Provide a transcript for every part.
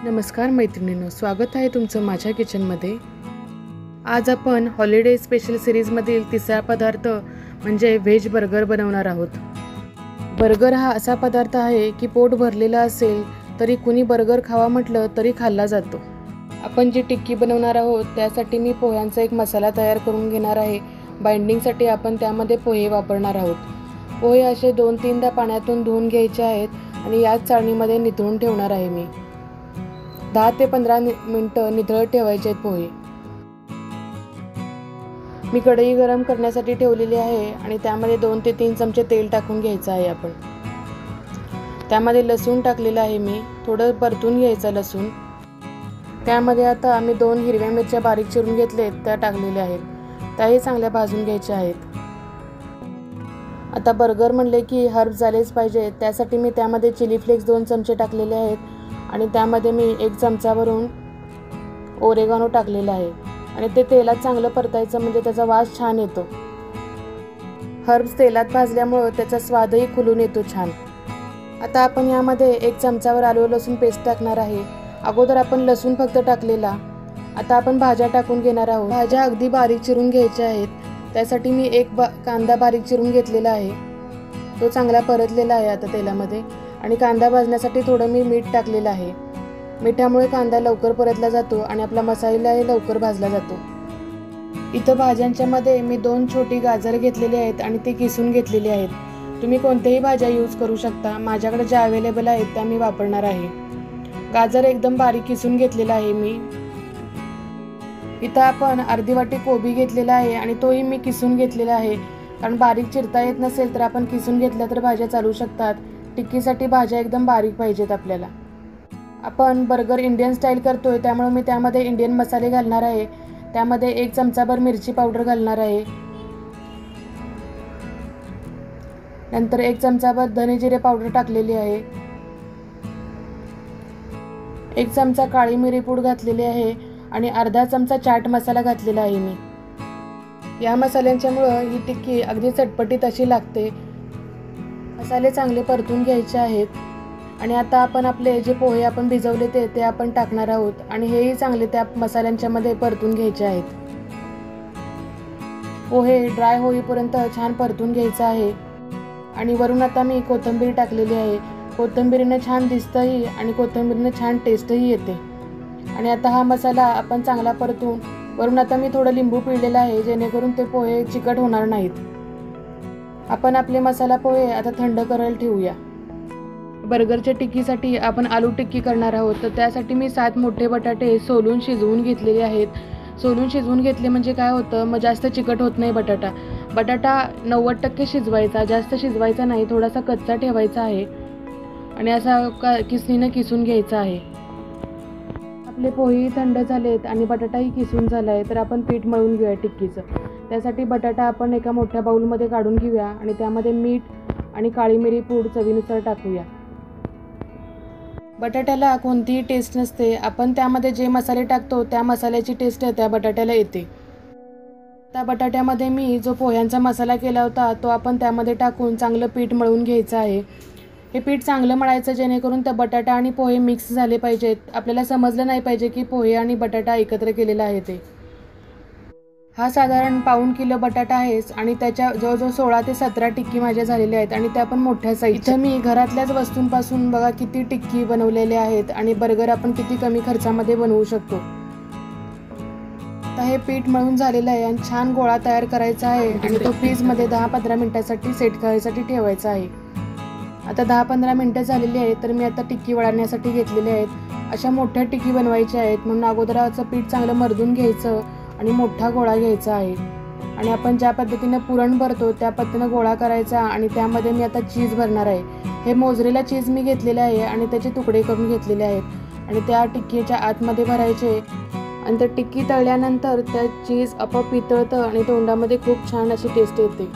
नमस्कार मैत्रिणींनो, स्वागत आहे तुमचं माझ्या किचनमध्ये। आज आपण हॉलिडे स्पेशल सिरीजमधील तिसरा पदार्थ म्हणजे व्हेज बर्गर बनवणार आहोत। बर्गर हा असा पदार्थ आहे की पोट भरलेला असेल तरी कुणी बर्गर खावा म्हटलं तरी खाल्ला जातो। आपण जी टिक्की बनवणार आहोत त्यासाठी मी पोह्यांचा एक मसाला तयार करून घेणार आहे। बाइंडिंगसाठी आपण त्यामध्ये पोहे वापरणार आहोत। पोहे असे 2-3दा पाण्यातून धुवून घ्यायचे आहेत आणि याच चाळणीमध्ये निथळून ठेवणार आहे मी। 10 ते 15 मिनिटं निथळत ठेवायचे आहेत पोहे। मी कढई गरम करण्यासाठी ठेवलेली आहे आणि त्यामध्ये 2 ते 3 चमचे तेल टाकून घ्यायचं आहे आपण। त्यामध्ये लसूण टाकलेला आहे मी, थोडं परतून घ्यायचं लसूण। त्यामध्ये आता आम्ही 2 हिरव्या मिरच्या बारीक चिरून घेतलेत त्या टाकलेल्या आहेत, त्याही चांगल्या भाजून घ्यायच्या आहेत। आता बर्गर म्हणले की हर्ब्स झालेच पाहिजे, त्यासाठी मी त्यामध्ये चिली फ्लेक्स 2 चमचे टाकलेले आहेत आणि त्यामध्ये मी 1 चमचा भरून ओरेगानो टाकलेला आहे आणि ते तेलात चांगलं परतायचं म्हणजे त्याचा वास छान येतो। हर्ब्स तेलात भाजल्यामुळे त्याचा स्वादही खुलून येतो छान। आता आपण यामध्ये 1 चमचावर आलं लसूण पेस्ट टाकणार आहे। अगोदर आपण लसूण फक्त टाकलेला, आता आपण भाज्या टाकून घेणार आहोत। भाज्या अगदी बारीक चिरून घ्यायच्या आहेत, त्यासाठी मी 1 कांदा बारीक चिरून घेतलेला आहे, तो चांगला परतलेला आहे आता तेलामध्ये। आणि कांदा भाजण्यासाठी थोडं मी मीठ टाकलेलं आहे। मिठामुळे कांदा लवकर परतला जातो आणि आपला मसालाही लवकर भाजला जातो। इथं भाज्यांच्या मध्ये मी 2 छोटी गाजर घेतलेली आहेत आणि ते किसून घेतलेली आहेत। तुम्ही कोणत्याही भाज्या यूज करू शकता, माझ्याकडे ज्या अवेलेबल आहेत त्या मी वापरणार आहे। गाजर एकदम बारीक किसून घेतलेला आहे मी। इथं आपण अर्धी वाटी कोबी घेतलेला आहे आणि तोही मी किसून घेतलेला आहे, कारण बारीक चिरता येत नसेल तर आपण किसून घेतल्या तर भाज्या चालू शकतात। टिक्कीसाठी भाज्या एकदम बारीक पाहिजेत आपल्याला। आपण बर्गर इंडियन स्टाईल करतोय त्यामुळे मी त्यामध्ये इंडियन मसाले घालणार आहे। त्यामध्ये 1 चमचाभर मिरची पावडर घालणार आहे, नंतर 1 चमचाभर धने जिरे पावडर टाकलेली आहे, 1 चमचा काळी मिरी पूड घातलेली आहे आणि अर्धा चमचा चाट मसाला घातलेला आहे मी। या मसाल्यांच्यामुळे ही टिक्की अगदी चटपटीत अशी लागते। मसाले चांगले परतून घ्यायचे आहेत आणि आता आपण आपले जे पोहे आपण भिजवले ते आपण टाकणार आहोत आणि हेही चांगले त्या मसाल्यांच्या मध्ये परतून घ्यायचे आहेत। पोहे ड्राय होईपर्यंत छान परतून घ्यायचं आहे आणि वरून आता मी कोथिंबीर टाकलेली आहे। कोथिंबीरीने छान दिसतंही आणि कोथिंबीरीने छान टेस्टही येते। आणि आता हा मसाला आपण चांगला परतून वरून आता मी थोडं लिंबू पिळलेलं आहे जेणेकरून ते पोहे चिकट होणार नाहीत। आपण आपले मसाला पोहे आता थंड करायला ठेवूया। बर्गरच्या टिक्कीसाठी आपण आलू टिक्की करणार आहोत, तर त्यासाठी मी 7 मोठे बटाटे सोलून शिजवून घेतलेले आहेत। सोलून शिजवून घेतले म्हणजे काय होतं, मग जास्त चिकट होत नाही बटाटा। बटाटा 90% शिजवायचा, जास्त शिजवायचा नाही, थोडासा कच्चा ठेवायचा आहे आणि असा किसणीनं किसून घ्यायचा आहे। आपले पोहेही थंड झालेत आणि बटाटाही किसून झाला आहे, तर आपण पीठ मळून घेऊया टिक्कीचं। त्यासाठी बटाटा आपण एका मोठ्या बाउलमध्ये काढून घेऊया आणि त्यामध्ये मीठ आणि काळी मिरी पूड चवीनुसार टाकूया। बटाट्याला कोणतीही टेस्ट नसते, आपण त्यामध्ये जे मसाले टाकतो त्या मसाल्याची टेस्ट त्या बटाट्याला येते। त्या बटाट्यामध्ये मी जो पोह्यांचा मसाला केला होता तो आपण त्यामध्ये टाकून चांगलं पीठ मळून घ्यायचं आहे। हे पीठ चांगलं मळायचं जेणेकरून त्या बटाटा आणि पोहे मिक्स झाले पाहिजेत, आपल्याला समजलं नाही पाहिजे की पोहे आणि बटाटा एकत्र केलेला आहे ते। हा साधारण पाऊण किलो बटाटा आहे आणि त्याच्या जवळजवळ 16 ते 17 टिक्की माझ्या झालेल्या आहेत आणि त्या पण मोठ्या साईज। इथं मी घरातल्याच वस्तूंपासून बघा किती टिक्की बनवलेल्या आहेत आणि बर्गर आपण किती कमी खर्चामध्ये बनवू शकतो। आता हे पीठ मळून झालेलं आहे आणि छान गोळा तयार करायचा आहे आणि तो फ्रीजमध्ये 10-15 मिनिटांसाठी सेट करायसाठी ठेवायचा आहे। आता 10-15 मिनिटं झालेली आहेत, तर मी आता टिक्की वळण्यासाठी घेतलेले आहेत। अशा मोठ्या टिक्की बनवायच्या आहेत म्हणून अगोदराचं पीठ चांगलं मर्दून घ्यायचं आणि मोठा गोळा घ्यायचा आहे आणि आपण ज्या पद्धतीने पुरण भरतो त्या पद्धतीने गोळा करायचा आणि त्यामध्ये मी आता चीज भरणार आहे। हे मोझरेला चीज मी घेतलेले आहे आणि त्याचे तुकडे करून घेतलेले आहेत आणि त्या टिक्कीच्या आतमध्ये भरायचे आणि त्या टिक्की तळल्यानंतर त्या चीज आपोआप पितळतं आणि तोंडामध्ये खूप छान अशी टेस्ट येते।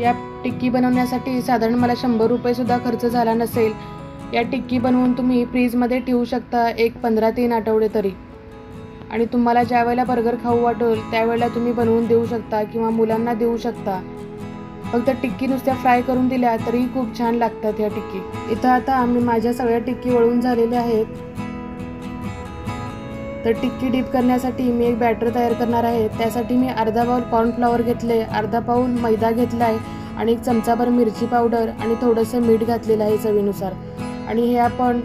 या टिक्की बनवण्यासाठी साधारण मला 100 रुपये सुद्धा खर्च झाला नसेल। या टिक्की बनवून तुम्ही फ्रीजमध्ये ठेवू शकता 15-3 आठवडे तरी, आणि तुम्हाला ज्या वेळेला बर्गर खाऊ वाटेल त्यावेळेला तुम्ही बनवून देऊ शकता किंवा मुलांना देऊ शकता। फक्त टिक्की नुसत्या फ्राय करून दिल्या तरी खूप छान लागतात ह्या टिक्की। इथं आता आम्ही माझ्या सगळ्या टिक्की वळून झालेल्या आहेत तर टिक्की डीप करण्यासाठी मी एक बॅटर तयार करणार आहे। त्यासाठी मी अर्धा बाउल कॉर्नफ्लॉवर घेतले, अर्धा बाउल मैदा घेतला आहे आणि 1 चमचाभर मिरची पावडर आणि थोडंसं मीठ घातलेलं आहे चवीनुसार। आणि हे आपण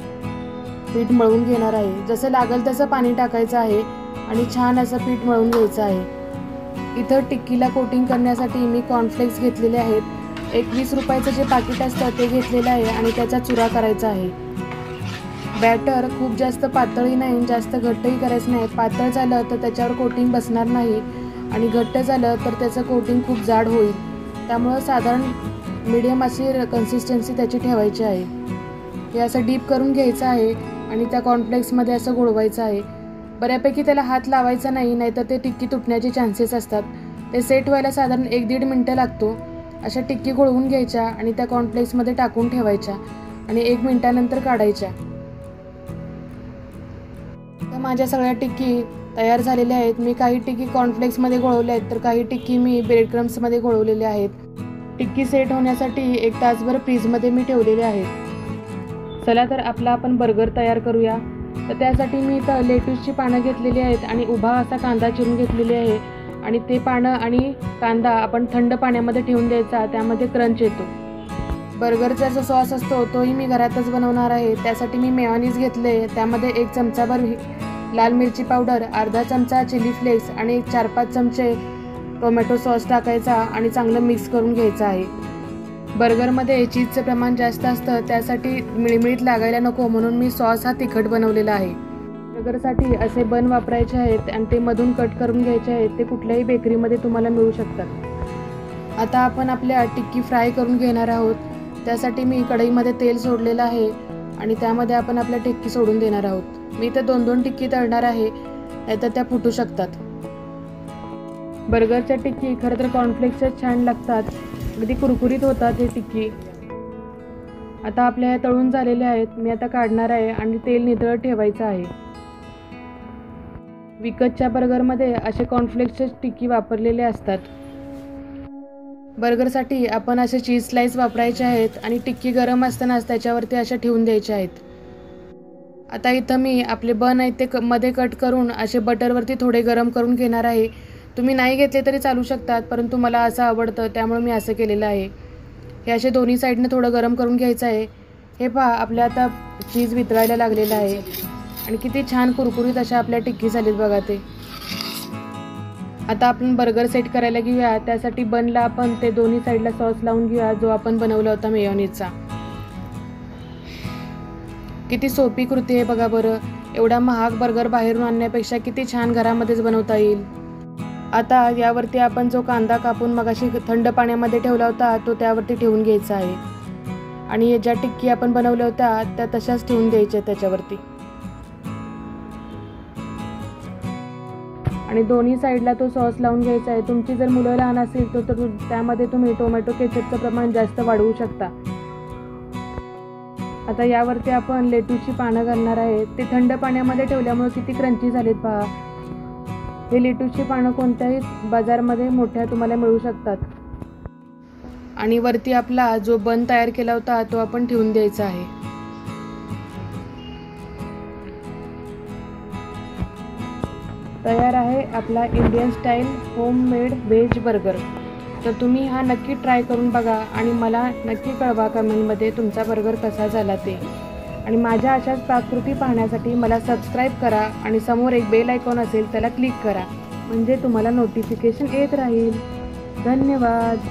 पीठ मळून घेणार आहे। जसं लागेल तसं पाणी टाकायचं आहे आणि छान असं पीठ मळून घ्यायचं आहे। इथं टिक्कीला कोटिंग करण्यासाठी मी कॉर्नफ्लेक्स घेतलेले आहेत। एक 20 रुपयाचं जे पाकिट असतं ते घेतलेलं आहे आणि त्याचा चुरा करायचा आहे। बॅटर खूप जास्त पातळही नाही, जास्त घट्टही करायचं नाही। पातळ झालं तर त्याच्यावर कोटिंग बसणार नाही आणि घट्ट झालं तर त्याचं कोटिंग खूप जाड होईल। त्यामुळं साधारण मीडियम अशी कन्सिस्टन्सी त्याची ठेवायची आहे। हे असं डीप करून घ्यायचं आहे आणि त्या कॉर्नफ्लेक्समध्ये असं घोळवायचं आहे। बऱ्यापैकी त्याला हात लावायचा नाही, नाहीतर ते टिक्की तुटण्याचे चान्सेस असतात। ते सेट व्हायला साधारण 1-1.5 मिनटं लागतो। अशा टिक्की घोळवून घ्यायच्या आणि त्या कॉर्नफ्लेक्समध्ये टाकून ठेवायच्या आणि 1 मिनिटानंतर काढायच्या। तर माझ्या सगळ्या टिक्की तयार झालेल्या आहेत। मी काही टिक्की कॉर्नफ्लेक्समध्ये घोळवल्या आहेत तर काही टिक्की मी ब्रेड क्रम्समध्ये घोळवलेल्या आहेत। टिक्की सेट होण्यासाठी 1 तासभर फ्रीजमध्ये मी ठेवलेले आहेत। चला तर आपण बर्गर तयार करूया। तर त्यासाठी मी इथं लेट्यूसची पानं घेतलेली आहेत आणि उभा असा कांदा चिरून घेतलेली आहे आणि ते पानं आणि कांदा आपण थंड पाण्यामध्ये ठेवून द्यायचा, त्यामध्ये क्रंच येतो। बर्गरचा जो सॉस असतो तोही मी घरातच बनवणार आहे। त्यासाठी मी मेयोनीज घेतले, त्यामध्ये 1 चमचाभर लाल मिरची पावडर, अर्धा चमचा चिली फ्लेक्स आणि 4-5 चमचे टोमॅटो सॉस टाकायचा आणि चांगलं मिक्स करून घ्यायचं आहे। बर्गरमध्ये चीजचं प्रमाण जास्त असतं, त्यासाठी मिळमिळीत लागायला नको म्हणून मी सॉस हा तिखट बनवलेला आहे। बर्गरसाठी असे बन वापरायचे आहेत आणि ते मधून कट करून घ्यायचे आहेत। ते कुठल्याही बेकरीमध्ये तुम्हाला मिळू शकतात। आता आपण आपल्या टिक्की फ्राय करून घेणार आहोत। त्यासाठी मी कढईमध्ये तेल सोडलेलं आहे आणि त्यामध्ये आपण आपल्या टिक्की सोडून देणार आहोत। मी इथं 2-2 टिक्की तळणार आहे, नाहीतर त्या फुटू शकतात। बर्गरच्या टिक्की खरं तर कॉर्नफ्लेक्सच छान लागतात, अगदी कुरकुरीत होतात हे टिक्की। आता आपल्या ह्या तळून झालेल्या आहेत। मी आता काढणार आहे आणि तेल नितळत ठेवायचं आहे। विकतच्या बर्गरमध्ये असे कॉर्नफ्लेक्सचे टिक्की वापरलेले असतात। बर्गरसाठी आपण असे चीज स्लाइस वापरायचे आहेत आणि टिक्की गरम असतानाच त्याच्यावरती अशा ठेवून द्यायच्या आहेत। आता इथं मी आपले बन आहेत ते मध्ये कट करून असे बटरवरती थोडे गरम करून घेणार आहे। तुम्ही नाही घेतले तरी चालू शकतात, परंतु मला असं आवडतं त्यामुळे मी असं केलेलं आहे। हे असे दोन्ही साईडने थोडं गरम करून घ्यायचं आहे। हे पहा, आपल्या आता चीज वितळायला लागलेलं आहे आणि किती छान कुरकुरीत अशा आपल्या टिक्की झालीत बघा ते। आता आपण बर्गर सेट करायला घेऊया। त्यासाठी बनला आपण ते दोन्ही साईडला सॉस लावून घेऊया, जो आपण बनवला होता मेयोनीजचा। किती सोपी कृती आहे बघा बरं। एवढा महाग बर्गर बाहेरून आणण्यापेक्षा किती छान घरामध्येच बनवता येईल। आता यावरती आपण जो कांदा कापून मगाशी थंड पाण्यामध्ये ठेवला होता तो त्यावरती ठेवून घ्यायचा आहे आणि ज्या टिक्की आपण बनवल्या होत्या त्या तशाच ठेवून द्यायच्या त्याच्यावरती आणि दोन्ही साईडला तो सॉस लावून घ्यायचा आहे। तुमची जर मुलं लहान असेल तर त्यामध्ये तुम्ही टोमॅटो केचपचं प्रमाण जास्त वाढवू शकता। आता यावरती आपण लेट्यूसची पानं घालणार आहे। ते थंड पाण्यामध्ये ठेवल्यामुळे किती क्रंची झालीत पहा। हे लेट्यूसची पानं कोणत्याही बाजारमध्ये मोठ्या तुम्हाला मिळू शकतात। आणि वरती आपला जो बन तयार केला होता तो आपण ठेवून द्यायचा आहे। तयार आहे आपला Indian style homemade veg burger. तर तुम्ही हा नक्की ट्राय करून बघा आणि मला नक्की कळवा कमेंटमध्ये तुमचा बर्गर कसा झाला ते। आणि माझ्या अशाच पाककृती पाहण्यासाठी मला सबस्क्राईब करा आणि समोर एक बेल आयकॉन असेल त्याला क्लिक करा, म्हणजे तुम्हाला नोटिफिकेशन येत राहील। धन्यवाद।